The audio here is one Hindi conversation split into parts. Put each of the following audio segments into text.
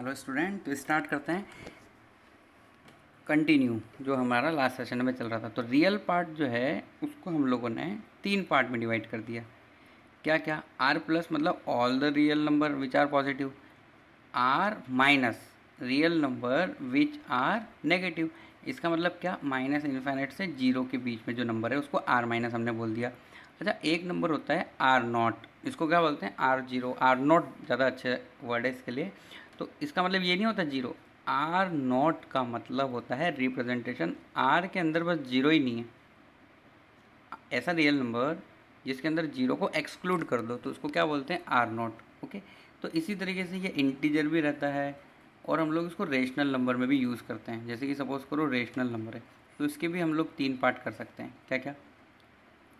हेलो स्टूडेंट, तो स्टार्ट करते हैं। कंटिन्यू जो हमारा लास्ट सेशन में चल रहा था, तो रियल पार्ट जो है उसको हम लोगों ने 3 पार्ट में डिवाइड कर दिया। क्या क्या? आर प्लस मतलब all the real number which are positive, R minus real number which are negative. इसका मतलब क्या? माइनस इन्फाइनाइट से जीरो के बीच में जो नंबर है उसको आर माइनस हमने बोल दिया। अच्छा, एक नंबर होता है आर नॉट, इसको क्या बोलते हैं? Are zero. आर नॉट ज़्यादा अच्छे वर्ड है इसके लिए। तो इसका मतलब ये नहीं होता जीरो, आर नॉट का मतलब होता है रिप्रेजेंटेशन आर के अंदर बस जीरो ही नहीं है, ऐसा रियल नंबर जिसके अंदर जीरो को एक्सक्लूड कर दो तो उसको क्या बोलते हैं? Are not. ओके, तो इसी तरीके से ये इंटीजर भी रहता है और हम लोग इसको रेशनल नंबर में भी यूज़ करते हैं। जैसे कि सपोज करो रेशनल नंबर है तो इसके भी हम लोग 3 पार्ट कर सकते हैं। क्या क्या?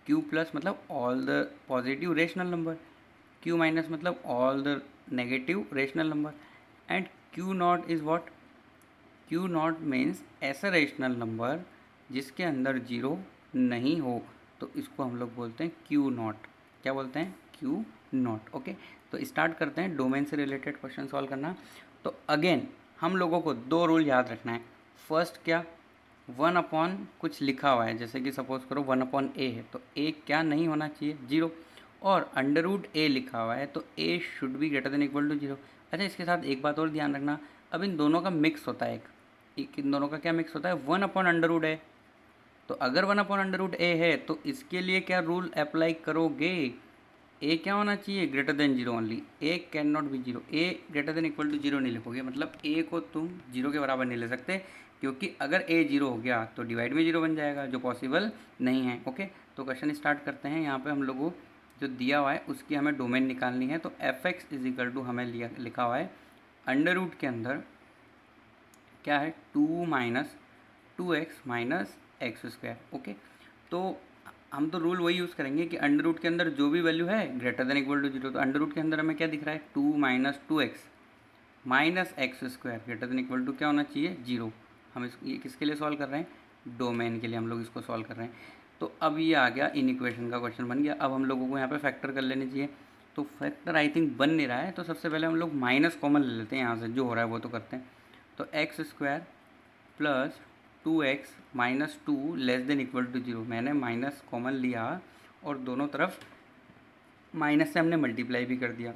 क्यू प्लस मतलब all the positive rational number, Q minus मतलब all the negative rational number, and Q not is what? Q not means ऐसा रेशनल नंबर जिसके अंदर जीरो नहीं हो, तो इसको हम लोग बोलते हैं क्यू नॉट। क्या बोलते हैं? Q not. ओके, तो स्टार्ट करते हैं डोमेन से रिलेटेड क्वेश्चन सॉल्व करना। तो अगेन हम लोगों को 2 रूल याद रखना है। फर्स्ट क्या? 1 अपॉन कुछ लिखा हुआ है, जैसे कि सपोज करो 1 अपॉन ए है तो ए क्या नहीं होना चाहिए? जीरो। और अंडर रूट ए लिखा हुआ है तो A should be greater than equal to zero. अच्छा, इसके साथ एक बात और ध्यान रखना, अब इन दोनों का मिक्स होता है इन दोनों का क्या मिक्स होता है? 1 अपॉन अंडर रूट है, तो अगर 1 अपॉन अंडर रूट ए है तो इसके लिए क्या रूल अप्लाई करोगे? ए क्या होना चाहिए? Greater than zero only. A can not be zero. A greater than equal to zero नहीं लिखोगे, मतलब ए को तुम जीरो के बराबर नहीं ले सकते, क्योंकि अगर ए जीरो हो गया तो डिवाइड में जीरो बन जाएगा, जो पॉसिबल नहीं है। ओके, तो क्वेश्चन स्टार्ट करते हैं। यहाँ पे हम लोगों जो दिया हुआ है उसकी हमें डोमेन निकालनी है। तो F X is equal to हमें लिखा हुआ है अंडर रूट के अंदर क्या है? 2 minus 2x minus X square. Okay, तो हम तो रूल वही यूज़ करेंगे कि अंडर रूट के अंदर जो भी वैल्यू है greater than equal to zero. तो अंडर रूट के अंदर हमें क्या दिख रहा है? 2 minus 2x minus X square greater than equal to क्या होना चाहिए? जीरो। हम ये किसके लिए सॉल्व कर रहे हैं? डोमेन के लिए हम लोग इसको सॉल्व कर रहे हैं। तो अब ये आ गया इन इक्वेशन का क्वेश्चन बन गया। अब हम लोगों को यहाँ पे फैक्टर कर लेने चाहिए। तो फैक्टर आई थिंक बन नहीं रहा है, तो सबसे पहले हम लोग माइनस कॉमन ले लेते हैं यहाँ से, जो हो रहा है वो तो करते हैं। तो X square plus 2x minus 2 less than equal to zero. मैंने माइनस कॉमन लिया और दोनों तरफ माइनस से हमने मल्टीप्लाई भी कर दिया।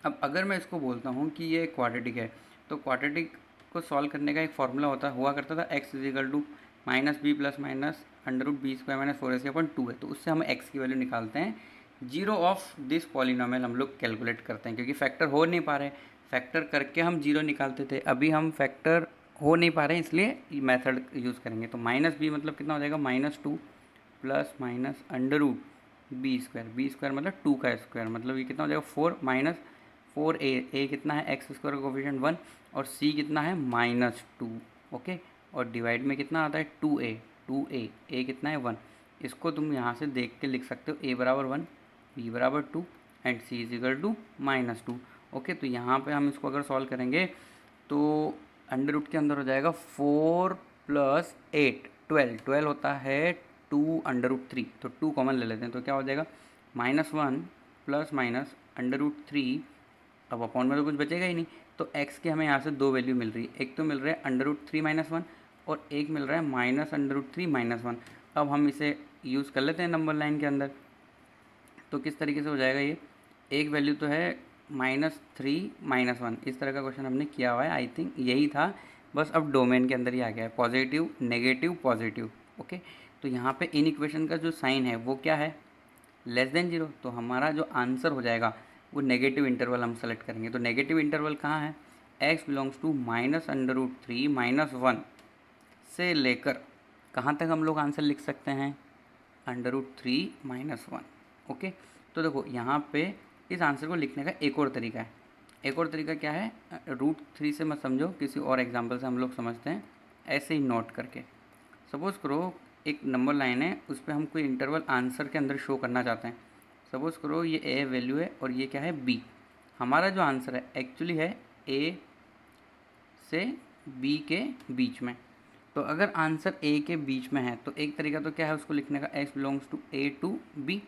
अब अगर मैं इसको बोलता हूँ कि ये क्वाड्रेटिक है, तो क्वाड्रेटिक को सॉल्व करने का एक फॉर्मूला हुआ करता था X is equal to minus B plus minus under root B square minus 4ac upon 2 है। तो उससे हम एक्स की वैल्यू निकालते हैं। जीरो ऑफ दिस पॉलिनोमियल हम लोग कैलकुलेट करते हैं, क्योंकि फैक्टर हो नहीं पा रहे। फैक्टर करके हम जीरो निकालते थे, अभी हम फैक्टर हो नहीं पा रहे हैं, इसलिए मेथड यूज़ करेंगे। तो माइनस बी मतलब कितना हो जाएगा? Minus 2 plus minus under root B square मतलब 2 का स्क्वायर, मतलब ये कितना हो जाएगा? 4 माइनस 4a कितना है? एक्स स्क्वायर का कोफिशिएंट 1, और c कितना है? -2। ओके, और डिवाइड में कितना आता है? 2a कितना है? 1। इसको तुम यहाँ से देख के लिख सकते हो, a बराबर 1, b बराबर 2 and c is equal to -2। Okay, तो यहाँ पे हम इसको अगर सॉल्व करेंगे तो अंडर रूट के अंदर हो जाएगा 4 प्लस 8 12 होता है 2 अंडर रूट 3, तो 2 कॉमन ले लेते हैं तो क्या हो जाएगा? -1 प्लस माइनस अंडर रूट 3। अब अपॉन में तो कुछ बचेगा ही नहीं, तो x के हमें यहाँ से 2 वैल्यू मिल रही है। एक तो मिल रहा है अंडर रूट 3 माइनस 1 और एक मिल रहा है माइनस अंडर रूट 3 माइनस 1। अब हम इसे यूज़ कर लेते हैं नंबर लाइन के अंदर। तो किस तरीके से हो जाएगा ये? एक वैल्यू तो है -3 -1, इस तरह का क्वेश्चन हमने किया हुआ है। आई थिंक यही था, बस अब डोमेन के अंदर ही आ गया है पॉजिटिव नेगेटिव पॉजिटिव। ओके, तो यहाँ पे इन इक्वेशन का जो साइन है वो क्या है? Less than zero. तो हमारा जो आंसर हो जाएगा वो नेगेटिव इंटरवल हम सेलेक्ट करेंगे। तो नेगेटिव इंटरवल कहाँ है? x belongs to minus under root 3 minus 1 से लेकर कहाँ तक हम लोग आंसर लिख सकते हैं? Under root 3 minus 1। ओके, तो देखो यहाँ पे इस आंसर को लिखने का एक और तरीका है। एक और तरीका क्या है? रूट 3 से मत समझो, किसी और एग्जाम्पल से हम लोग समझते हैं, ऐसे ही नोट करके। सपोज़ करो एक नंबर लाइन है, उस पर हम कोई इंटरवल आंसर के अंदर शो करना चाहते हैं। सपोज़ करो ये ए वैल्यू है और ये क्या है? बी। हमारा जो आंसर है एक्चुअली है ए से बी के बीच में। तो अगर आंसर ए के बीच में है तो एक तरीका तो क्या है उसको लिखने का? X belongs to A to B.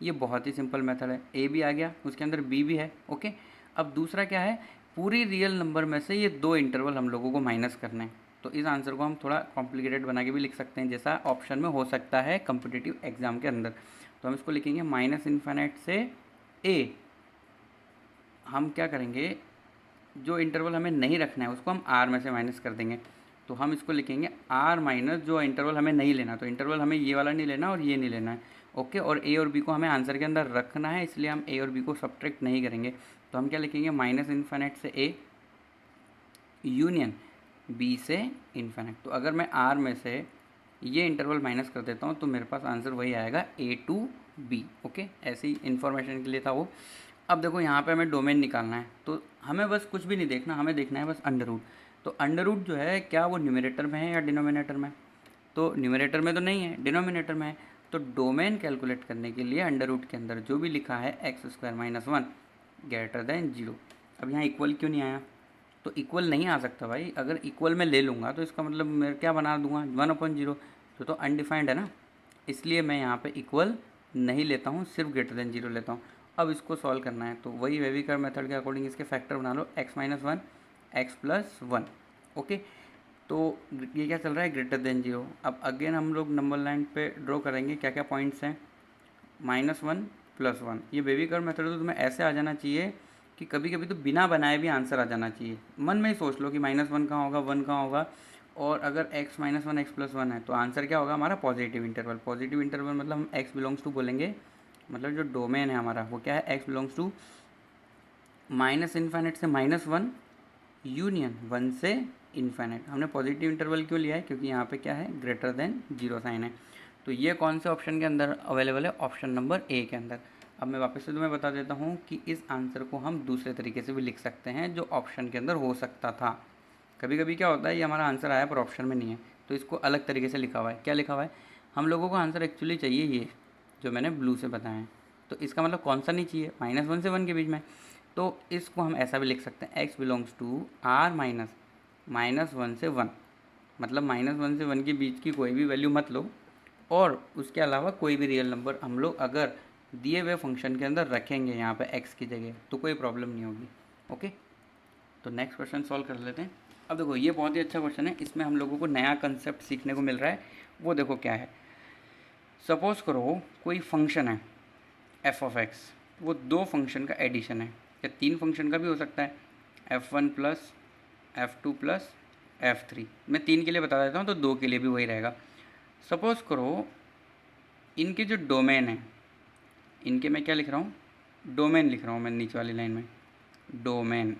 ये बहुत ही सिंपल मेथड है। ए भी आ गया, उसके अंदर बी भी है। ओके, अब दूसरा क्या है? पूरी रियल नंबर में से ये 2 इंटरवल हम लोगों को माइनस करने हैं। तो इस आंसर को हम थोड़ा कॉम्प्लिकेटेड बना के भी लिख सकते हैं, जैसा ऑप्शन में हो सकता है कॉम्पिटिटिव एग्जाम के अंदर। तो हम इसको लिखेंगे माइनस इन्फिनिट से ए। हम क्या करेंगे, जो इंटरवल हमें नहीं रखना है उसको हम आर में से माइनस कर देंगे। तो हम इसको लिखेंगे आर माइनस जो इंटरवल हमें नहीं लेना, तो इंटरवल हमें ये वाला नहीं लेना और ये नहीं लेना है, ओके। और ए और बी को हमें आंसर के अंदर रखना है, इसलिए हम ए और बी को सब्ट्रैक्ट नहीं करेंगे। तो हम क्या लिखेंगे, माइनस इन्फिनिट से ए यूनियन बी से इन्फिनिट। तो अगर मैं आर में से ये इंटरवल माइनस कर देता हूँ तो मेरे पास आंसर वही आएगा ए टू बी, ओके। ऐसी इन्फॉर्मेशन के लिए था वो। अब देखो यहाँ पे हमें डोमेन निकालना है, तो हमें बस कुछ भी नहीं देखना, हमें देखना है बस अंडर रूट। तो अंडर रूट जो है क्या वो न्यूमरेटर में है या डिनोमिनेटर में? तो न्यूमरेटर में तो नहीं है, डिनोमिनेटर में है। तो डोमेन कैलकुलेट करने के लिए अंडर रूट के अंदर जो भी लिखा है x square minus 1 greater than 0। अब यहाँ इक्वल क्यों नहीं आया? तो इक्वल नहीं आ सकता भाई, अगर इक्वल मैं ले लूँगा तो इसका मतलब मैं क्या बना दूंगा, 1/0। तो अनडिफाइंड है ना, इसलिए मैं यहाँ पे इक्वल नहीं लेता हूँ, सिर्फ ग्रेटर देन 0 लेता हूँ। अब इसको सॉल्व करना है तो वही वेविकर मेथड के अकॉर्डिंग इसके फैक्टर बना लो, x minus 1 x plus 1, okay. तो ये क्या चल रहा है, ग्रेटर देन 0। अब अगेन हम लोग नंबर लाइन पे ड्रॉ करेंगे, क्या क्या पॉइंट्स हैं, -1 +1। ये वेविकर मेथड तो तुम्हें ऐसे आ जाना चाहिए कि कभी कभी तो बिना बनाए भी आंसर आ जाना चाहिए। मन में ही सोच लो कि -1 कहाँ होगा, 1 कहाँ होगा, और अगर x माइनस 1 एक्स प्लस 1 है तो आंसर क्या होगा हमारा, पॉजिटिव इंटरवल। पॉजिटिव इंटरवल मतलब हम x बिलोंग्स टू बोलेंगे, मतलब जो डोमेन है हमारा वो क्या है, x belongs to minus infinite से -1 यूनियन 1 से इन्फिनिट। हमने पॉजिटिव इंटरवल क्यों लिया है, क्योंकि यहाँ पे क्या है, ग्रेटर देन 0 साइन है। तो ये कौन से ऑप्शन के अंदर अवेलेबल है, ऑप्शन नंबर ए के अंदर। अब मैं वापस से तुम्हें बता देता हूँ कि इस आंसर को हम दूसरे तरीके से भी लिख सकते हैं जो ऑप्शन के अंदर हो सकता था। कभी कभी क्या होता है, ये हमारा आंसर आया पर ऑप्शन में नहीं है, तो इसको अलग तरीके से लिखा हुआ है। क्या लिखा हुआ है, हम लोगों को आंसर एक्चुअली चाहिए ये जो मैंने ब्लू से बताया है, तो इसका मतलब कौन सा नहीं चाहिए, -1 से 1 के बीच में। तो इसको हम ऐसा भी लिख सकते हैं, x belongs to r minus -1 से 1, मतलब -1 से 1 के बीच की कोई भी वैल्यू मत लो, और उसके अलावा कोई भी रियल नंबर हम लोग अगर दिए हुए फंक्शन के अंदर रखेंगे यहाँ पे x की जगह, तो कोई प्रॉब्लम नहीं होगी, ओके। तो नेक्स्ट क्वेश्चन सॉल्व कर लेते हैं। अब देखो ये बहुत ही अच्छा क्वेश्चन है, इसमें हम लोगों को नया कंसेप्ट सीखने को मिल रहा है। वो देखो क्या है, सपोज करो कोई फंक्शन है f(x), वो 2 फंक्शन का एडिशन है, या 3 फंक्शन का भी हो सकता है, f1 plus f2 plus f3। मैं 3 के लिए बता देता हूँ तो 2 के लिए भी वही रहेगा। सपोज करो इनके जो डोमेन है, इनके मैं क्या लिख रहा हूँ, डोमेन लिख रहा हूँ मैं नीचे वाली लाइन में, डोमेन।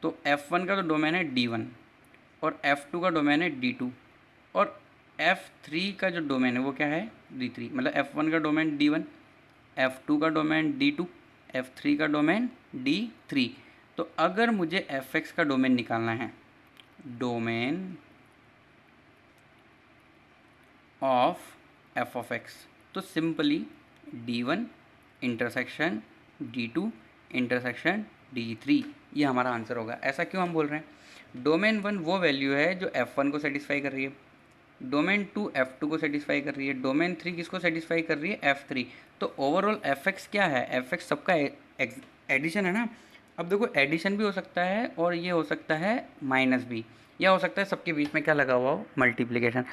तो f1 का तो डोमेन है d1 और f2 का डोमेन है d2 और f3 का जो डोमेन है वो क्या है, d3। मतलब f1 का डोमेन d1, f2 का डोमेन d2, f3 का डोमेन d3। तो अगर मुझे fx का डोमेन निकालना है, डोमेन ऑफ f(x), तो simply d1 intersection d2 intersection d3, ये हमारा आंसर होगा। ऐसा क्यों हम बोल रहे हैं, डोमेन 1 वो वैल्यू है जो f1 को सेटिस्फाई कर रही है, डोमेन 2 f2 को सेटिस्फाई कर रही है, डोमेन 3 किसको सेटिस्फाई कर रही है, f3। तो ओवरऑल fx क्या है, fx सबका एडिशन है ना। अब देखो एडिशन भी हो सकता है और ये हो सकता है माइनस भी, या हो सकता है सबके बीच में क्या लगा हुआ हो, मल्टीप्लिकेशन।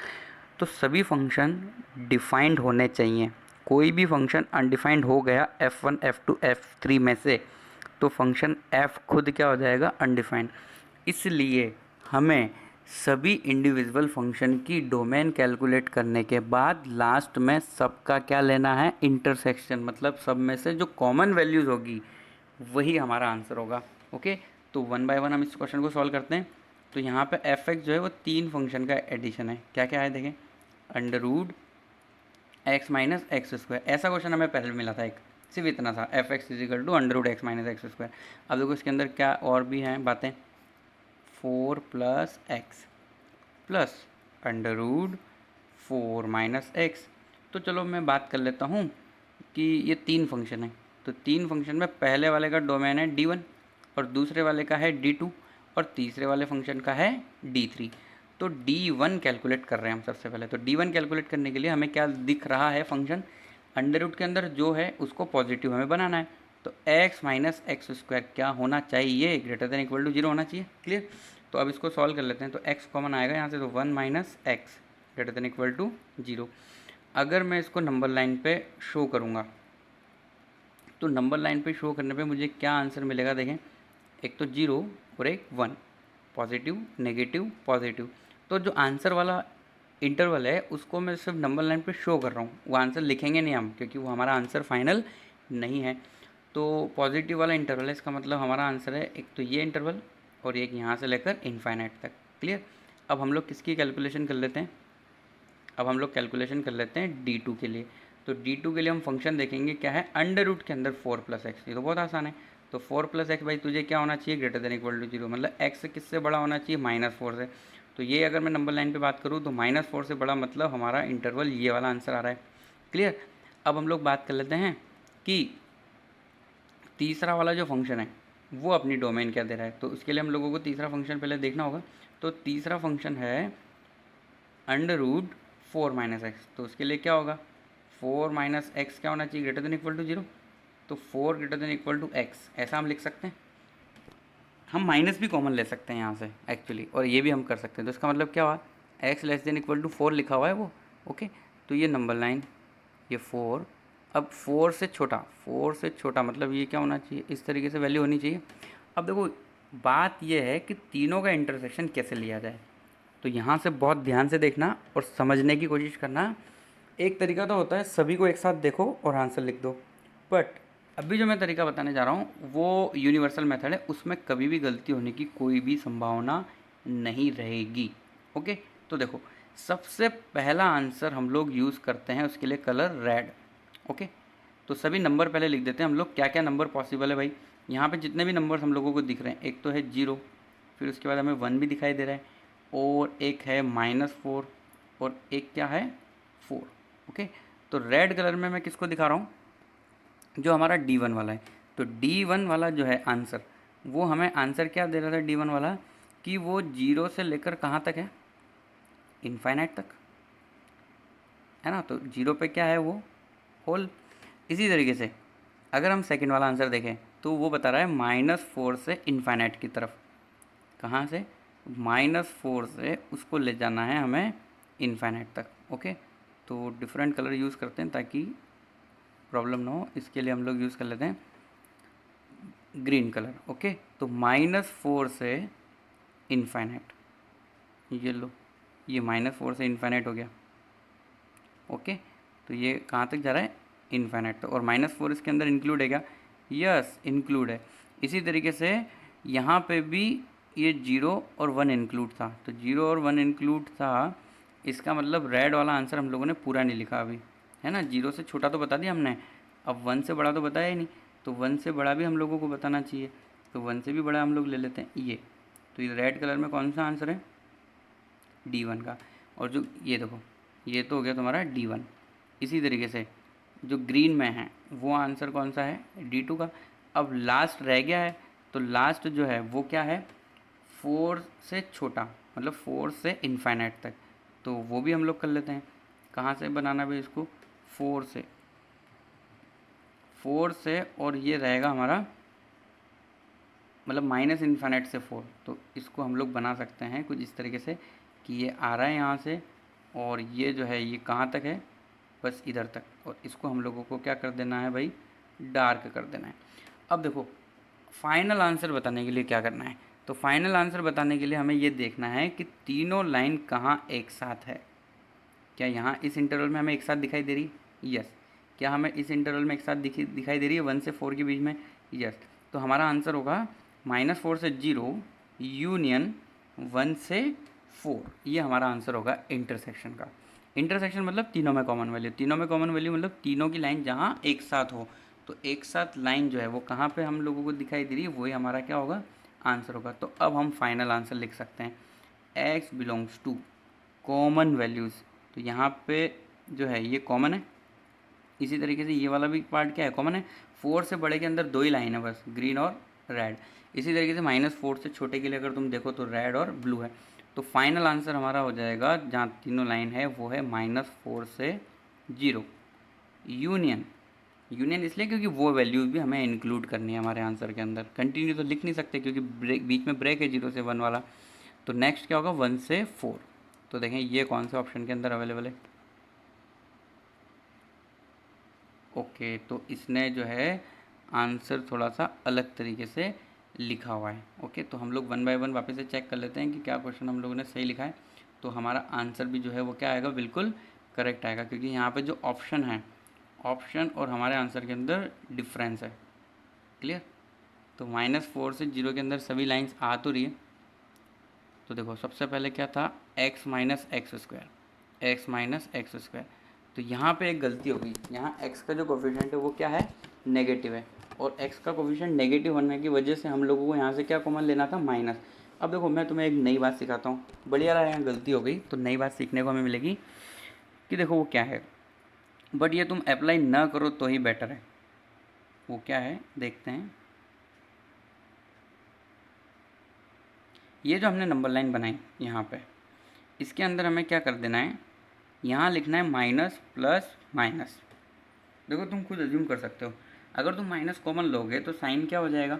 तो सभी फंक्शन डिफाइंड होने चाहिए, कोई भी फंक्शन अनडिफाइंड हो गया f1 f2 f3 में से तो फंक्शन f खुद क्या हो जाएगा, अनडिफाइंड। इसलिए हमें सभी इंडिविजुअल फंक्शन की डोमेन कैलकुलेट करने के बाद लास्ट में सबका क्या लेना है, इंटरसेक्शन। मतलब सब में से जो कॉमन वैल्यूज़ होगी वही हमारा आंसर होगा, ओके। तो 1 बाय 1 हम इस क्वेश्चन को सॉल्व करते हैं। तो यहाँ पे f(x) जो है वो 3 फंक्शन का एडिशन है, क्या क्या है देखें, √x माइनस एक्स स्क्वायर। ऐसा क्वेश्चन हमें पहले मिला था एक, सिर्फ इतना था, f(x) is equal to √x minus X square. अब देखो इसके अंदर क्या और भी हैं बातें, 4 + x प्लस √4 माइनस एक्स। तो चलो मैं बात कर लेता हूँ कि ये 3 फंक्शन है, तो 3 फंक्शन में पहले वाले का डोमेन है d1 और दूसरे वाले का है d2 और तीसरे वाले फंक्शन का है d3। तो d1 कैलकुलेट कर रहे हैं हम सबसे पहले। तो d1 कैलकुलेट करने के लिए हमें क्या दिख रहा है, फंक्शन अंडर रूट के अंदर जो है उसको पॉजिटिव हमें बनाना है। तो x माइनस एक्स स्क्वायर क्या होना चाहिए, ग्रेटर देन इक्वल टू 0 होना चाहिए। क्लियर। तो अब इसको सॉल्व कर लेते हैं। तो x कॉमन आएगा यहाँ से, तो 1 minus X greater than equal to 0। अगर मैं इसको नंबर लाइन पे शो करूँगा तो नंबर लाइन पे शो करने पे मुझे क्या आंसर मिलेगा, देखें, एक तो 0 और एक 1, पॉजिटिव नेगेटिव पॉजिटिव। तो जो आंसर वाला इंटरवल है उसको मैं सिर्फ नंबर लाइन पे शो कर रहा हूँ, वो आंसर लिखेंगे नहीं हम, क्योंकि वो हमारा आंसर फाइनल नहीं है। तो पॉजिटिव वाला इंटरवल है, इसका मतलब हमारा आंसर है एक तो ये इंटरवल और एक यहाँ से लेकर इनफाइनाइट तक। क्लियर। अब हम लोग किसकी कैलकुलेशन कर लेते हैं, अब हम लोग कैलकुलेशन कर लेते हैं D2 के लिए। तो D2 के लिए हम फंक्शन देखेंगे क्या है, अंडर रूट के अंदर 4 प्लस एक्स। ये तो बहुत आसान है। तो 4 प्लस एक्स भाई तुझे क्या होना चाहिए, ग्रेटर देन इक्वल टू 0, मतलब एक्स किससे बड़ा होना चाहिए, -4 से। तो ये अगर मैं नंबर लाइन पे बात करूँ तो -4 से बड़ा, मतलब हमारा इंटरवल ये वाला आंसर आ रहा है। क्लियर। अब हम लोग बात कर लेते हैं कि तीसरा वाला जो फंक्शन है वो अपनी डोमेन क्या दे रहा है। तो उसके लिए हम लोगों को तीसरा फंक्शन पहले देखना होगा। तो तीसरा फंक्शन है अंडर रूट 4 माइनस एक्स। तो उसके लिए क्या होगा, 4 माइनस एक्स क्या होना चाहिए, ग्रेटर देन इक्वल टू 0। तो 4 greater than equal to X, ऐसा हम लिख सकते हैं। हम माइनस भी कॉमन ले सकते हैं यहाँ से एक्चुअली, और ये भी हम कर सकते हैं। तो इसका मतलब क्या हुआ, X less than equal to 4 लिखा हुआ है वो। ओके। तो ये नंबर लाइन, ये 4, अब 4 से छोटा, 4 से छोटा मतलब ये क्या होना चाहिए, इस तरीके से वैल्यू होनी चाहिए। अब देखो बात यह है कि तीनों का इंटरसेक्शन कैसे लिया जाए। तो यहाँ से बहुत ध्यान से देखना और समझने की कोशिश करना। एक तरीका तो होता है सभी को एक साथ देखो और आंसर लिख दो, बट अभी जो मैं तरीका बताने जा रहा हूँ वो यूनिवर्सल मेथड है, उसमें कभी भी गलती होने की कोई भी संभावना नहीं रहेगी। ओके। तो देखो सबसे पहला आंसर हम लोग यूज़ करते हैं उसके लिए कलर रेड। ओके। तो सभी नंबर पहले लिख देते हैं हम लोग, क्या क्या नंबर पॉसिबल है भाई। यहाँ पे जितने भी नंबर्स हम लोगों को दिख रहे हैं, एक तो है 0, फिर उसके बाद हमें 1 भी दिखाई दे रहा है, और एक है -4, और एक क्या है 4। ओके। तो रेड कलर में मैं किसको दिखा रहा हूँ, जो हमारा D1 वाला है। तो D1 वाला जो है आंसर, वो हमें आंसर क्या दे रहा था D1 वाला, कि वो 0 से लेकर कहाँ तक है, इनफाइनाइट तक है ना। तो 0 पे क्या है वो होल। इसी तरीके से अगर हम सेकंड वाला आंसर देखें तो वो बता रहा है -4 से इनफाइनाइट की तरफ। कहाँ से, -4 से उसको ले जाना है हमें इनफाइनाइट तक। ओके। तो डिफरेंट कलर यूज़ करते हैं ताकि प्रॉब्लम ना हो, इसके लिए हम लोग यूज़ कर लेते हैं ग्रीन कलर। ओके। तो -4 से इनफाइनाइट, ये लो, ये -4 से इनफाइनाइट हो गया। ओके। तो ये कहाँ तक जा रहा है, इनफाइनाइट तक। और -4 इसके अंदर इंक्लूड है क्या, यस इंक्लूड है। इसी तरीके से यहाँ पे भी ये 0 और 1 इंक्लूड था। तो 0 और 1 इंक्लूड था, इसका मतलब रेड वाला आंसर हम लोगों ने पूरा नहीं लिखा अभी, है ना। 0 से छोटा तो बता दिया हमने, अब 1 से बड़ा तो बताया ही नहीं। तो 1 से बड़ा भी हम लोगों को बताना चाहिए, तो 1 से भी बड़ा हम लोग ले लेते हैं ये। तो ये रेड कलर में कौन सा आंसर है, D1 का। और जो ये देखो, ये तो हो गया तुम्हारा D1। इसी तरीके से जो ग्रीन में है वो आंसर कौन सा है, D2 का। अब लास्ट रह गया है, तो लास्ट जो है वो क्या है, 4 से छोटा, मतलब 4 से इनफाइनाइट तक। तो वो भी हम लोग कर लेते हैं। कहाँ से बनाना भी इसको, 4 से, और ये रहेगा हमारा मतलब माइनस इनफाइनाइट से 4। तो इसको हम लोग बना सकते हैं कुछ इस तरीके से कि ये आ रहा है यहाँ से, और ये जो है ये कहाँ तक है, बस इधर तक। और इसको हम लोगों को क्या कर देना है भाई, डार्क कर देना है। अब देखो फाइनल आंसर बताने के लिए क्या करना है। तो फाइनल आंसर बताने के लिए हमें ये देखना है कि तीनों लाइन कहाँ एक साथ है। क्या यहाँ इस इंटरवल में हमें एक साथ दिखाई दे रही, यस। क्या हमें इस इंटरवल में एक साथ दिखाई दे रही है 1 से 4 के बीच में, यस। तो हमारा आंसर होगा -4 से 0 यूनियन 1 से 4। ये हमारा आंसर होगा इंटरसेक्शन का। इंटरसेक्शन मतलब तीनों में कॉमन वैल्यू, तीनों में कॉमन वैल्यू मतलब तीनों की लाइन जहाँ एक साथ हो। तो एक साथ लाइन जो है वो कहाँ पे हम लोगों को दिखाई दे रही है, वही हमारा क्या होगा, आंसर होगा। तो अब हम फाइनल आंसर लिख सकते हैं, x belongs to common values. तो यहाँ पे जो है ये कॉमन है। इसी तरीके से ये वाला भी पार्ट क्या है, कॉमन है। 4 से बड़े के अंदर 2 ही लाइन है बस, ग्रीन और रेड। इसी तरीके से -4 से छोटे के लिए अगर तुम देखो तो रेड और ब्लू है। तो फाइनल आंसर हमारा हो जाएगा जहाँ तीनों लाइन है वो है -4 से 0 यूनियन यूनियन इसलिए क्योंकि वो वैल्यूज भी हमें इंक्लूड करनी है हमारे आंसर के अंदर। कंटिन्यू तो लिख नहीं सकते क्योंकि बीच में ब्रेक है 0 से 1 वाला। तो नेक्स्ट क्या होगा 1 से 4। तो देखें ये कौन से ऑप्शन के अंदर अवेलेबल है। ओके, तो इसने जो है आंसर थोड़ा सा अलग तरीके से लिखा हुआ है। ओके, तो हम लोग 1 बाय 1 वापस से चेक कर लेते हैं कि क्या क्वेश्चन हम लोगों ने सही लिखा है। तो हमारा आंसर भी जो है वो क्या आएगा, बिल्कुल करेक्ट आएगा, क्योंकि यहाँ पे जो ऑप्शन है, ऑप्शन और हमारे आंसर के अंदर डिफरेंस है। क्लियर। तो -4 से 0 के अंदर सभी लाइंस आ तो रही है। तो देखो सबसे पहले क्या था, x minus X square, x minus X square. तो यहाँ पे एक गलती हो गई, यहाँ x का जो कोफिशिएंट है वो क्या है, नेगेटिव है, और x का कोफिशिएंट नेगेटिव होने की वजह से हम लोगों को यहाँ से क्या कॉमन लेना था, माइनस। अब देखो मैं तुम्हें एक नई बात सिखाता हूँ, बढ़िया रहा, यहाँ गलती हो गई तो नई बात सीखने को हमें मिलेगी कि देखो वो क्या है, बट ये तुम अप्लाई ना करो तो ही बेटर है। वो क्या है देखते हैं। ये जो हमने नंबर लाइन बनाई यहाँ पे, इसके अंदर हमें क्या कर देना है, यहाँ लिखना है माइनस प्लस माइनस। देखो तुम खुद अज्यूम कर सकते हो, अगर तुम माइनस कॉमन लोगे तो साइन क्या हो जाएगा,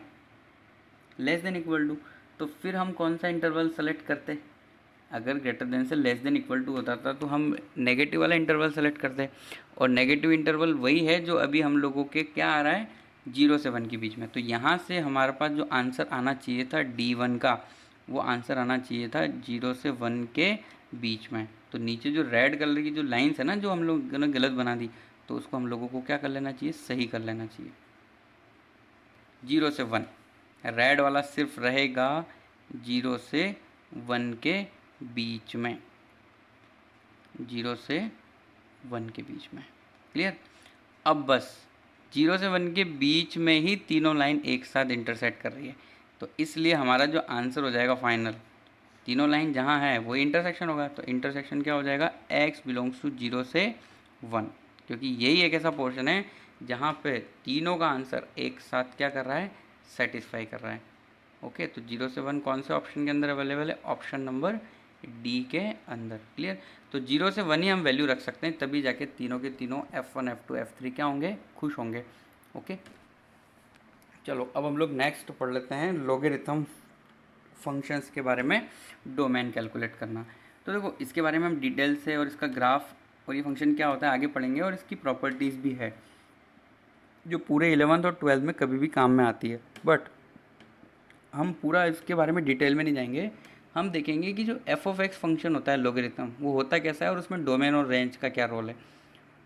लेस देन इक्वल टू। तो फिर हम कौन सा इंटरवल सेलेक्ट करते, अगर ग्रेटर देन से लेस देन इक्वल टू होता था तो हम नेगेटिव वाला इंटरवल सेलेक्ट करते, और नेगेटिव इंटरवल वही है जो अभी हम लोगों के क्या आ रहा है, 0 से 1 के बीच में। तो यहाँ से हमारे पास जो आंसर आना चाहिए था D1 का, वो आंसर आना चाहिए था 0 से 1 के बीच में। तो नीचे जो रेड कलर की जो लाइन्स है ना, जो हम लोगों ने गलत बना दी, तो उसको हम लोगों को क्या कर लेना चाहिए, सही कर लेना चाहिए। 0 से 1 रेड वाला सिर्फ रहेगा 0 से 1 के बीच में, 0 से 1 के बीच में। क्लियर। अब बस 0 से 1 के बीच में ही तीनों लाइन एक साथ इंटरसेक्ट कर रही है, तो इसलिए हमारा जो आंसर हो जाएगा फाइनल, तीनों लाइन जहाँ है वही इंटरसेक्शन होगा। तो इंटरसेक्शन क्या हो जाएगा, x बिलोंग्स टू 0 से 1, क्योंकि यही एक ऐसा पोर्शन है जहाँ पे तीनों का आंसर एक साथ क्या कर रहा है, सेटिस्फाई कर रहा है। ओके, तो 0 से 1 कौन से ऑप्शन के अंदर अवेलेबल है, ऑप्शन नंबर डी के अंदर। क्लियर। तो 0 से 1 ही हम वैल्यू रख सकते हैं, तभी जाके तीनों के तीनों F1 F2 F3 क्या होंगे, खुश होंगे। ओके, चलो अब हम लोग नेक्स्ट पढ़ लेते हैं लॉगरिथम फंक्शंस के बारे में, डोमेन कैलकुलेट करना। तो देखो इसके बारे में हम डिटेल से और इसका ग्राफ और ये फंक्शन क्या होता है आगे पढ़ेंगे, और इसकी प्रॉपर्टीज़ भी है जो पूरे 11th और 12th में कभी भी काम में आती है। बट हम पूरा इसके बारे में डिटेल में नहीं जाएंगे, हम देखेंगे कि जो एफ ऑफ एक्स फंक्शन होता है लॉगरिथम, वो होता कैसा है और उसमें डोमेन और रेंज का क्या रोल है।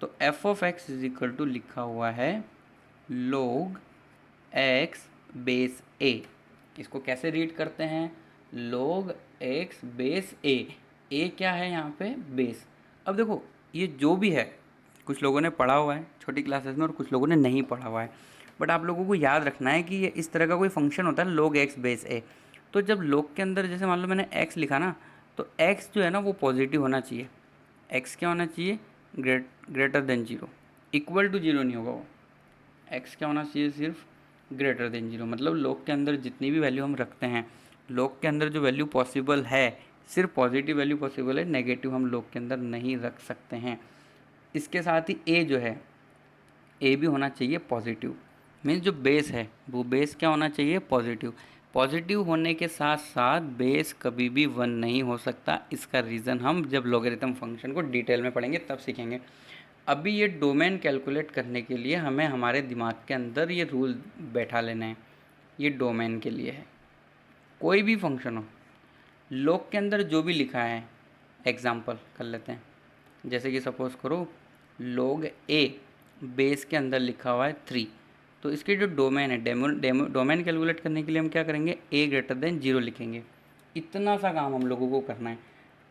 तो f of x is equal to लिखा हुआ है log x बेस a। इसको कैसे रीड करते हैं, log x base a। a क्या है यहाँ पे, बेस। अब देखो ये जो भी है कुछ लोगों ने पढ़ा हुआ है छोटी क्लासेस में और कुछ लोगों ने नहीं पढ़ा हुआ है, बट आप लोगों को याद रखना है कि ये इस तरह का कोई फंक्शन होता है log x बेस a। तो जब log के अंदर जैसे मान लो मैंने x लिखा ना, तो x जो है ना वो पॉजिटिव होना चाहिए, x क्या होना चाहिए, ग्रेटर देन 0, इक्वल टू 0 नहीं होगा वो, x क्या होना चाहिए, सिर्फ ग्रेटर देन 0। मतलब log के अंदर जितनी भी वैल्यू हम रखते हैं, log के अंदर जो वैल्यू पॉसिबल है सिर्फ पॉजिटिव वैल्यू पॉसिबल है, नेगेटिव हम log के अंदर नहीं रख सकते हैं। इसके साथ ही a जो है, a भी होना चाहिए पॉजिटिव, मीन्स जो बेस है वो बेस क्या होना चाहिए, पॉजिटिव। पॉजिटिव होने के साथ साथ बेस कभी भी 1 नहीं हो सकता। इसका रीज़न हम जब लॉगरिथम फंक्शन को डिटेल में पढ़ेंगे तब सीखेंगे। अभी ये डोमेन कैलकुलेट करने के लिए हमें हमारे दिमाग के अंदर ये रूल बैठा लेना है। ये डोमेन के लिए है, कोई भी फंक्शन हो, log के अंदर जो भी लिखा है, एग्जांपल कर लेते हैं, जैसे कि सपोज करो log a बेस के अंदर लिखा हुआ है 3, तो इसके जो डोमेन है, डोमेन कैलकुलेट करने के लिए हम क्या करेंगे, a ग्रेटर देन 0 लिखेंगे। इतना सा काम हम लोगों को करना है।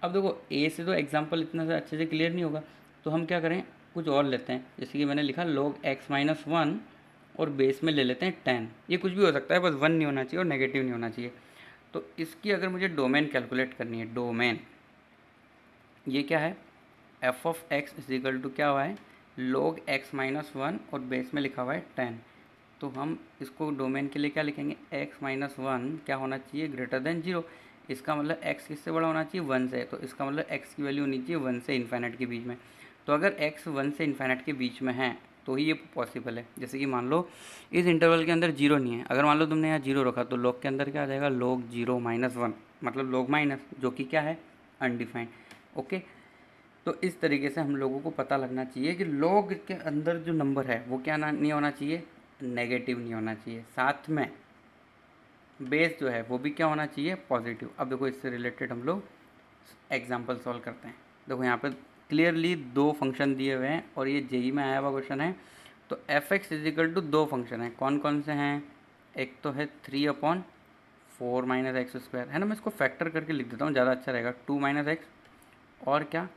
अब देखो a से तो एग्जांपल इतना सा अच्छे से क्लियर नहीं होगा, तो हम क्या करें, कुछ और लेते हैं, जैसे कि मैंने लिखा log x माइनस 1 और बेस में ले लेते हैं 10। ये कुछ भी हो सकता है, बस 1 नहीं होना चाहिए और नेगेटिव नहीं होना चाहिए। तो इसकी अगर मुझे डोमेन कैलकुलेट करनी है, डोमेन ये क्या है, f of x is equal to क्या हुआ है, log x माइनस 1 और बेस में लिखा हुआ है 10। तो हम इसको डोमेन के लिए क्या लिखेंगे, x माइनस 1 क्या होना चाहिए, ग्रेटर देन 0। इसका मतलब x किससे बड़ा होना चाहिए, 1 से। तो इसका मतलब x की वैल्यू होनी चाहिए 1 से इन्फाइनाइट के बीच में। तो अगर x 1 से इन्फाइनाइट के बीच में है तो ही ये पॉसिबल है। जैसे कि मान लो इस इंटरवल के अंदर जीरो नहीं है, अगर मान लो तुमने यहाँ जीरो रखा तो लॉग के अंदर क्या आ जाएगा, log 0 - 1, मतलब log माइनस, जो कि क्या है, अनडिफाइंड। ओके, तो इस तरीके से हम लोगों को पता लगना चाहिए कि log के अंदर जो नंबर है वो क्या नहीं होना चाहिए, नेगेटिव नहीं होना चाहिए, साथ में बेस जो है वो भी क्या होना चाहिए, पॉजिटिव। अब देखो इससे रिलेटेड हम लोग एग्जाम्पल सॉल्व करते हैं। देखो यहाँ पे क्लियरली दो फंक्शन दिए हुए हैं और ये जेई में आया हुआ क्वेश्चन है। तो एफ एक्स इजिकल टू दो फंक्शन है, कौन कौन से हैं, एक तो है 3/4 - x², है ना, मैं इसको फैक्टर करके लिख देता हूँ, ज़्यादा अच्छा रहेगा, 2 - x, और क्या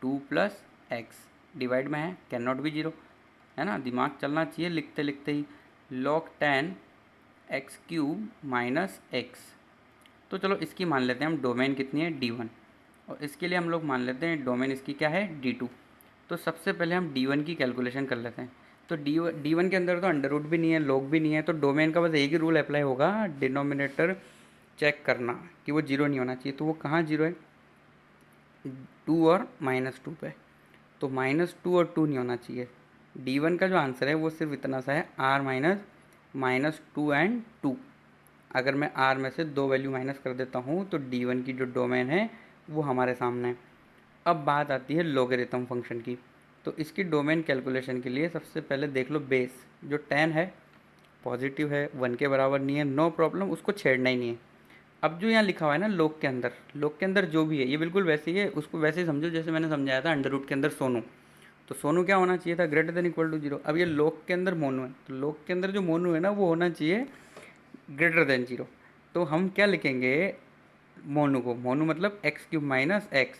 2 + x, डिवाइड में है, कैन नॉट बी जीरो, है ना, दिमाग चलना चाहिए लिखते लिखते ही, log 10 x³ - x। तो चलो इसकी मान लेते हैं हम, डोमेन कितनी है, d1, और इसके लिए हम लोग मान लेते हैं डोमेन इसकी क्या है, d2। तो सबसे पहले हम d1 की कैलकुलेशन कर लेते हैं। तो d1 के अंदर तो अंडर रूट भी नहीं है, log भी नहीं है, तो डोमेन का बस एक ही रूल अप्लाई होगा, डिनोमिनेटर चेक करना कि वो जीरो नहीं होना चाहिए। तो वो कहाँ जीरो है, 2 और -2 पे, तो -2 और 2 नहीं होना चाहिए। d1 का जो आंसर है वो सिर्फ इतना सा है, r -2 एंड 2। अगर मैं r में से दो वैल्यू माइनस कर देता हूँ तो d1 की जो डोमेन है वो हमारे सामने है। अब बात आती है लॉगरिथम फंक्शन की। तो इसकी डोमेन कैलकुलेशन के लिए सबसे पहले देख लो बेस, जो 10 है पॉजिटिव है, 1 के बराबर नहीं है, नो प्रॉब्लम, उसको छेड़ना ही नहीं है। अब जो यहाँ लिखा हुआ है ना log के अंदर जो भी है ये बिल्कुल वैसे ही है, उसको वैसे ही समझो जैसे मैंने समझाया था अंडर रूट के अंदर सोनू। तो सोनू क्या होना चाहिए था, greater than equal to zero. अब ये log के अंदर मोनू है, तो log के अंदर जो मोनू है ना वो होना चाहिए ग्रेटर देन जीरो। तो हम क्या लिखेंगे, मोनू को, मोनू मतलब x³ - x,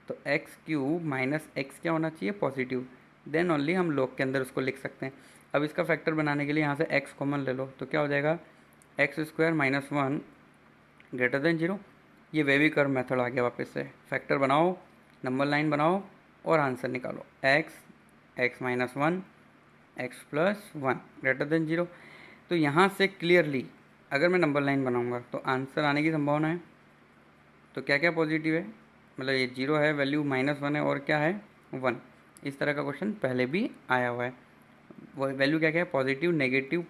तो x³ - x क्या होना चाहिए, पॉजिटिव, देन ओनली हम log के अंदर उसको लिख सकते हैं। अब इसका फैक्टर बनाने के लिए यहाँ से x कॉमन ले लो, तो क्या हो जाएगा, x² - 1 ग्रेटर देन जीरो। ये वेवी कर्व मेथड आ गया, वापस से फैक्टर बनाओ, नंबर लाइन बनाओ और आंसर निकालो, x - 1 x + 1 greater than zero. तो यहाँ से क्लियरली अगर मैं नंबर लाइन बनाऊंगा तो आंसर आने की संभावना है। तो क्या क्या पॉजिटिव है, मतलब ये जीरो है, वैल्यू -1 है, और क्या है 1। इस तरह का क्वेश्चन पहले भी आया हुआ है। वो वैल्यू क्या क्या है, पॉजिटिव नेगेटिव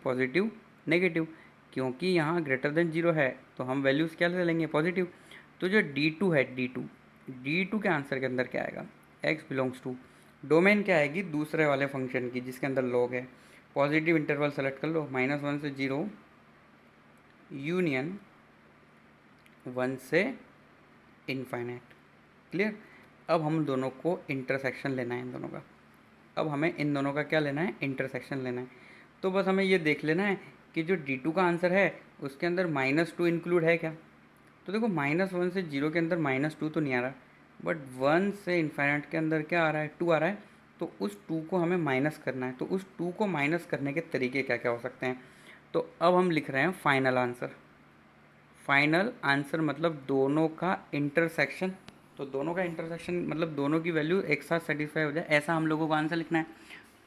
नेगेटिव, क्योंकि यहाँ ग्रेटर देन जीरो है तो हम वैल्यूज़ क्या ले लेंगे, पॉजिटिव। तो जो d2 है, d2 के आंसर के अंदर क्या आएगा, x बिलोंग्स टू, डोमेन क्या आएगी दूसरे वाले फंक्शन की जिसके अंदर log है, पॉजिटिव इंटरवल सेलेक्ट कर लो, -1 से 0 यूनियन 1 से इनफाइनाइट, क्लियर। अब हम दोनों को इंटरसेक्शन लेना है इन दोनों का, अब हमें इन दोनों का क्या लेना है, इंटरसेक्शन लेना है। तो बस हमें ये देख लेना है कि जो d2 का आंसर है उसके अंदर -2 इंक्लूड है क्या। तो देखो -1 से 0 के अंदर -2 तो नहीं आ रहा, बट 1 से इनफाइनाइट के अंदर क्या आ रहा है, 2 आ रहा है। तो उस 2 को हमें माइनस करना है, तो उस 2 को माइनस करने के तरीके क्या क्या हो सकते हैं। तो अब हम लिख रहे हैं फाइनल आंसर। फाइनल आंसर मतलब दोनों का इंटरसेक्शन, तो दोनों का इंटरसेक्शन मतलब दोनों की वैल्यू एक साथ सेटिस्फाई हो जाए, ऐसा हम लोगों को आंसर लिखना है।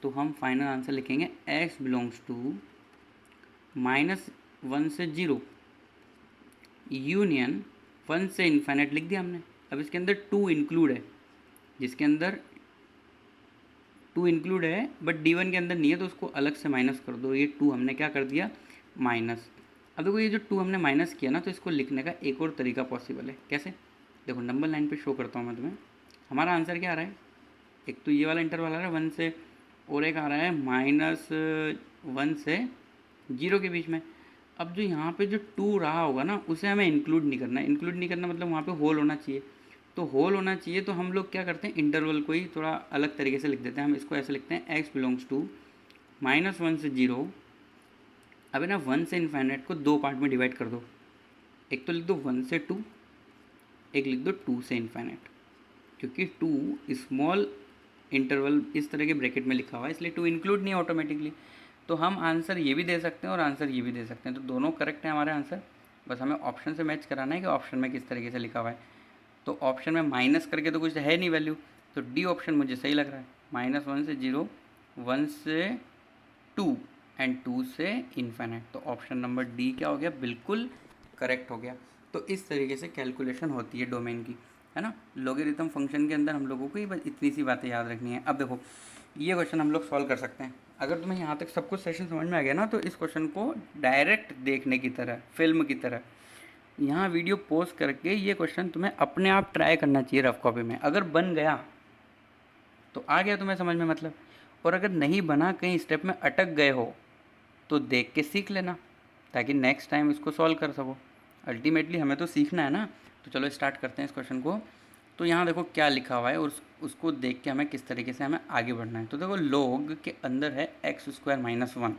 तो हम फाइनल आंसर लिखेंगे x बिलोंग्स टू -1 से 0 यूनियन 1 से इनफाइनाइट, लिख दिया हमने। अब इसके अंदर 2 इंक्लूड है, जिसके अंदर 2 इंक्लूड है बट d1 के अंदर नहीं है, तो उसको अलग से माइनस कर दो। ये 2 हमने क्या कर दिया, माइनस। अब देखो ये जो 2 हमने माइनस किया ना, तो इसको लिखने का एक और तरीका पॉसिबल है, कैसे, देखो नंबर लाइन पे शो करता हूँ मैं तुम्हें। हमारा आंसर क्या आ रहा है, एक तो ये वाला इंटरवल आ रहा है 1 से, और एक आ रहा है -1 से 0 के बीच में। अब जो यहाँ पे जो 2 रहा होगा ना उसे हमें इंक्लूड नहीं करना है, इंक्लूड नहीं करना मतलब वहाँ पे होल होना चाहिए। तो होल होना चाहिए, तो हम लोग क्या करते हैं, इंटरवल को ही थोड़ा अलग तरीके से लिख देते हैं। हम इसको ऐसे लिखते हैं x बिलोंग्स टू -1 से 0। अब है ना 1 से इनफाइनाइट को दो पार्ट में डिवाइड कर दो, एक तो लिख दो 1 से 2, एक लिख दो 2 से इनफाइनाइट, क्योंकि 2 स्मॉल इंटरवल इस तरह के ब्रैकेट में लिखा हुआ है इसलिए 2 इंक्लूड नहीं है ऑटोमेटिकली। तो हम आंसर ये भी दे सकते हैं और आंसर ये भी दे सकते हैं, तो दोनों करेक्ट है हमारे आंसर। बस हमें ऑप्शन से मैच कराना है कि ऑप्शन में किस तरीके से लिखा हुआ है। तो ऑप्शन में माइनस करके तो कुछ है नहीं वैल्यू, तो डी ऑप्शन मुझे सही लग रहा है, -1 से 0, 1 से 2 एंड 2 से इनफाइनाइट। तो ऑप्शन नंबर डी क्या हो गया, बिल्कुल करेक्ट हो गया। तो इस तरीके से कैलकुलेशन होती है डोमेन की, है ना। लॉगरिथम फंक्शन के अंदर हम लोगों को ये बस इतनी सी बातें याद रखनी है। अब देखो ये क्वेश्चन हम लोग सॉल्व कर सकते हैं। अगर तुम्हें यहाँ तक सब कुछ सेशन समझ में आ गया ना, तो इस क्वेश्चन को डायरेक्ट देखने की तरह, फिल्म की तरह यहाँ वीडियो पोस्ट करके ये क्वेश्चन तुम्हें अपने आप ट्राई करना चाहिए रफ कॉपी में। अगर बन गया तो आ गया तुम्हें समझ में मतलब, और अगर नहीं बना, कहीं स्टेप में अटक गए हो, तो देख के सीख लेना ताकि नेक्स्ट टाइम इसको सॉल्व कर सको। अल्टीमेटली हमें तो सीखना है ना। तो चलो स्टार्ट करते हैं इस क्वेश्चन को। तो यहाँ देखो क्या लिखा हुआ है और उसको देख के हमें किस तरीके से हमें आगे बढ़ना है। तो देखो log के अंदर है x² - 1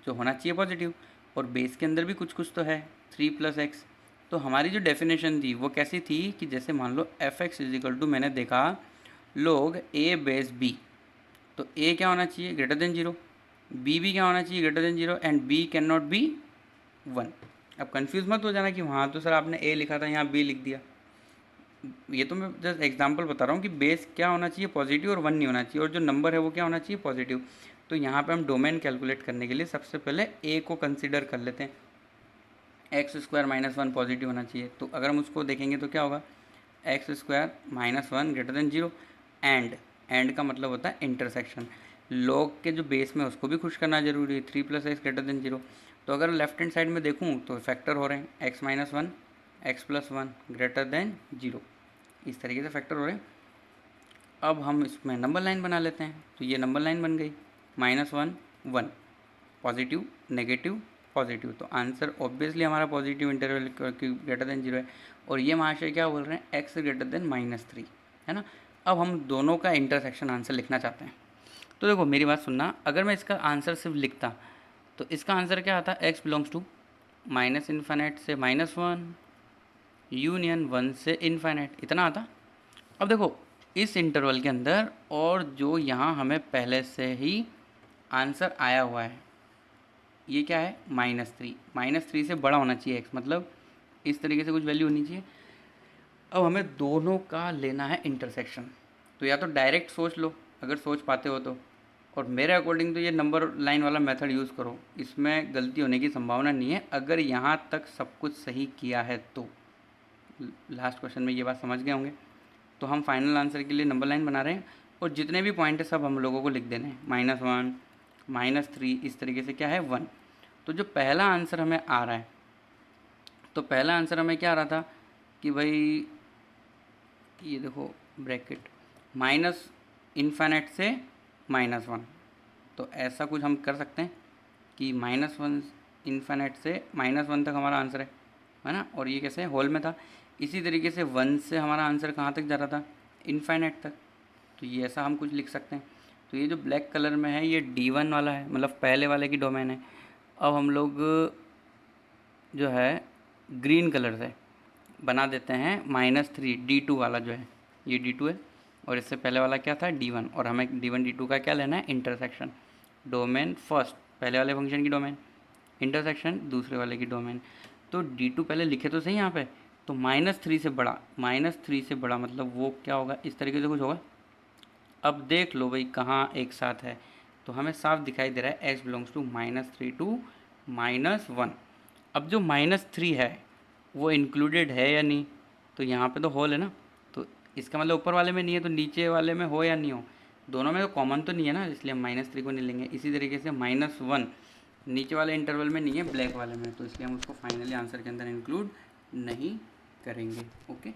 जो होना चाहिए पॉजिटिव, और बेस के अंदर भी कुछ कुछ तो है 3 + x। तो हमारी जो डेफिनेशन थी वो कैसी थी कि जैसे मान लो f(x) = मैंने देखा log a बेस b, तो a क्या होना चाहिए >0, b भी क्या होना चाहिए >0, and b can not B 1। अब कंफ्यूज मत हो जाना कि वहाँ तो सर आपने a लिखा था यहाँ b लिख दिया। ये तो मैं जस्ट एग्जांपल बता रहा हूँ कि बेस क्या होना चाहिए पॉजिटिव और 1 नहीं होना चाहिए, और जो नंबर है वो क्या होना चाहिए पॉजिटिव। तो यहाँ पे हम डोमेन कैलकुलेट करने के लिए सबसे पहले a को कंसीडर कर लेते हैं। x² - 1 पॉजिटिव होना चाहिए, तो अगर हम उसको देखेंगे तो क्या होगा x² - 1 > 0, एंड का मतलब होता है इंटरसेक्शन। लॉग के जो बेस में उसको भी खुश करना जरूरी है, 3 + x > 0। तो अगर लेफ्ट हैंड साइड में देखूँ तो फैक्टर हो रहे हैं x - 1 x + 1 > 0, इस तरीके से फैक्टर हो रहे हैं। अब हम इसमें नंबर लाइन बना लेते हैं, तो ये नंबर लाइन बन गई -1 1 पॉजिटिव नेगेटिव पॉजिटिव। तो आंसर ऑब्वियसली हमारा पॉजिटिव इंटरवल >0 है। और ये महाशय क्या बोल रहे हैं x <-3 है ना। अब हम दोनों का इंटरसेक्शन आंसर लिखना चाहते हैं। तो देखो मेरी बात सुनना, अगर मैं इसका आंसर सिर्फ लिखता तो इसका आंसर क्या आता x बिलोंग्स टू -∞ से -1 यूनियन 1 से इन्फाइनाइट, इतना आता। अब देखो इस इंटरवल के अंदर, और जो यहाँ हमें पहले से ही आंसर आया हुआ है ये क्या है -3 से बड़ा होना चाहिए x, मतलब इस तरीके से कुछ वैल्यू होनी चाहिए। अब हमें दोनों का लेना है इंटरसेक्शन, तो या तो डायरेक्ट सोच लो अगर सोच पाते हो तो, और मेरे अकॉर्डिंग तो ये नंबर लाइन वाला मेथड यूज़ करो, इसमें गलती होने की संभावना नहीं है अगर यहाँ तक सब कुछ सही किया है तो। लास्ट क्वेश्चन में ये बात समझ गए होंगे। तो हम फाइनल आंसर के लिए नंबर लाइन बना रहे हैं, और जितने भी पॉइंट है सब हम लोगों को लिख देने हैं -1 -3 इस तरीके से क्या है 1। तो जो पहला आंसर हमें आ रहा है, तो पहला आंसर हमें क्या आ रहा था कि भाई ये देखो ब्रैकेट -∞ से -1, तो ऐसा कुछ हम कर सकते हैं कि -1 ∞ से -1 तक हमारा आंसर है ना। और ये कैसे होल में था, इसी तरीके से 1 से हमारा आंसर कहाँ तक जा रहा था इनफाइनाइट तक। तो ये ऐसा हम कुछ लिख सकते हैं। तो ये जो ब्लैक कलर में है ये D1 वाला है, मतलब पहले वाले की डोमेन है। अब हम लोग जो है ग्रीन कलर से बना देते हैं -3 D2 वाला जो है ये D2 है, और इससे पहले वाला क्या था D1, और हमें D1 D2 का क्या लेना है इंटरसेक्शन। डोमेन फर्स्ट पहले वाले फंक्शन की डोमेन, इंटरसेक्शन दूसरे वाले की डोमेन। तो D2 पहले लिखे तो सही यहाँ पे, तो -3 से बड़ा, -3 से बड़ा मतलब वो क्या होगा इस तरीके से कुछ होगा। अब देख लो भाई कहाँ एक साथ है, तो हमें साफ दिखाई दे रहा है x बिलोंग्स टू -3 to -1। अब जो -3 है वो इंक्लूडेड है या नहीं, तो यहाँ पे तो होल है ना, तो इसका मतलब ऊपर वाले में नहीं है तो नीचे वाले में हो या नहीं हो, दोनों में तो कॉमन तो नहीं है ना, इसलिए हम -3 को नहीं लेंगे। इसी तरीके से -1 नीचे वाले इंटरवल में नहीं है ब्लैक वाले में, तो इसलिए हम उसको फाइनली आंसर के अंदर इंक्लूड नहीं करेंगे। ओके।